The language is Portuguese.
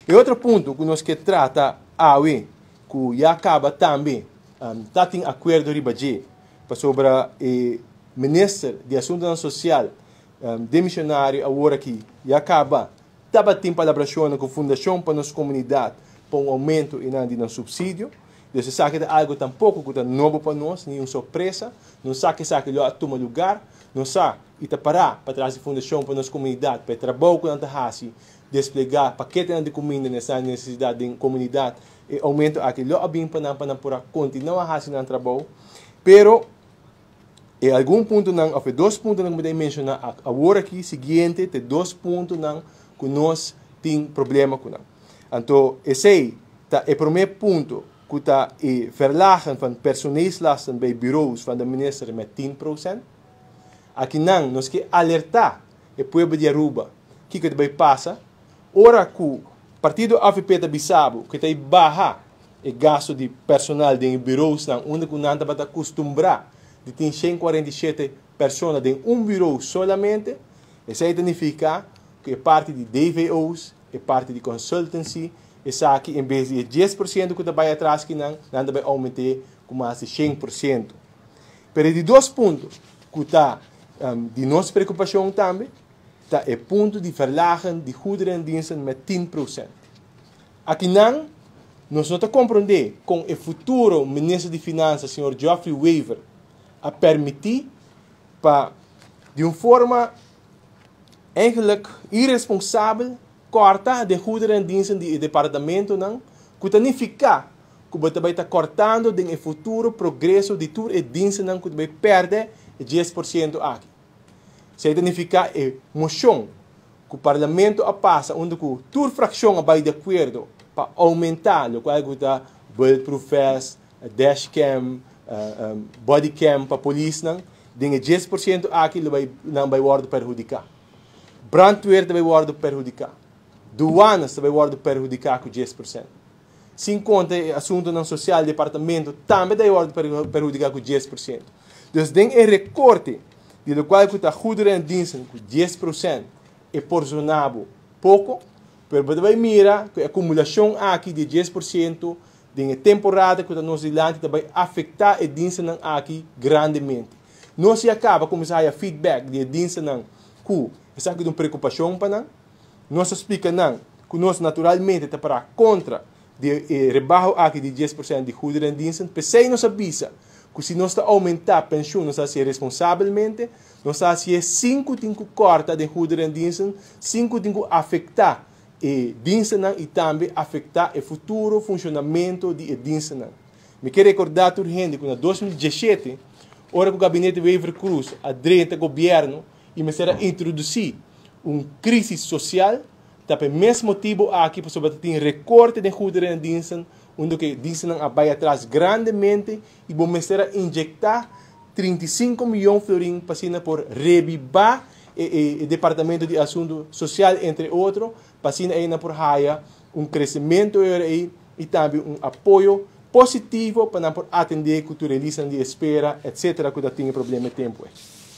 E outro ponto que nós que trata que já acaba também, está em acordo ribaji sobre o ministro de Assuntos Social demissionário agora que já acaba, estava tem colaboração com a Fundação para nossa comunidade para um aumento no subsídio. Você sabe que é algo tampouco que é novo para nós, nenhuma surpresa. Não sabe que ele toma lugar, não sabe e está para trás da Fundação para nossa comunidade, para trabalhar com a gente, desplegar paquetes de comida nessa necessidade da comunidade e aumento aquele bem para continuar fazendo o trabalho. Pero em algum ponto não, ou dois pontos não me mencionar agora aqui seguinte, tem dois pontos não que nós tem problema com não. Então esse é o primeiro ponto que está verlagen van personeelslasten bij bureaus van de minister met 10%. Aqui não, nós que alertar o povo de Aruba que vai passar. Ora que o partido AFP da Bissau que está barra o gasto de personal de bureaus não, onde que não está acostumado de ter 147 pessoas em bureau solamente, isso significa que é parte de DVOs, é parte de consultancy, isso aqui, em vez de 10% que vai atrás, que não vai aumentar com mais de 100%. Mas de dois pontos que está de nossa preocupação também, está o ponto de verlagen de goederendiensten met 10%. Aqui não, nós não compreendemos com o futuro ministro de Finanças, Sr. Geoffrey Weaver, a permitir para, de uma forma eigenlijk irresponsável, cortar de goederendiensten do departamento, não, que significa que você vai estar cortando no futuro progresso de toda a diensten não, que vai perder 10% aqui. Isso significa a moção que o parlamento passa, onde toda fração vai de acordo para aumentar o que é bulletproof vest, dashcam, bodycam para a polícia, de 10% aqui não vai ser perjudicado. Brandweer vai ser perjudicado. Douanas vai ser perjudicado com 10%. Sem conta o assunto não social do departamento, também vai ser perjudicado com 10%. Então, tem um recorte, de qual está goederendiensten com 10%, é porcionado pouco, mas você vai mirar que a acumulação aqui de 10%, de temporada que nós land vai afetar a diensten aqui grandemente. Nós se acaba começar a feedback de diensten que essa é uma preocupação para nós explica que nós naturalmente está para contra de rebaixo aqui de 10% de goederendiensten, pensei nós avisa que se nós está aumentar a pensão nós está responsavelmente, nós está 5 corta de goederendiensten, 5 afetar e diensten e também afetar o futuro funcionamento de diensten. Me quero recordar tudo gente que em 2017, hora que o gabinete Weaver Cruz adrente ao governo e me será introduzir crise social, tá pelo mesmo motivo aqui para sobre ter recorte de goederendiensten, onde que diensten vai atrás grandemente e vão será injetar 35 milhões de florins para por revivar o Departamento de Assunto Social, entre outros, para ainda por raia crescimento e também apoio positivo para atender a culturalismo de espera, etc., que tem problema de tempo.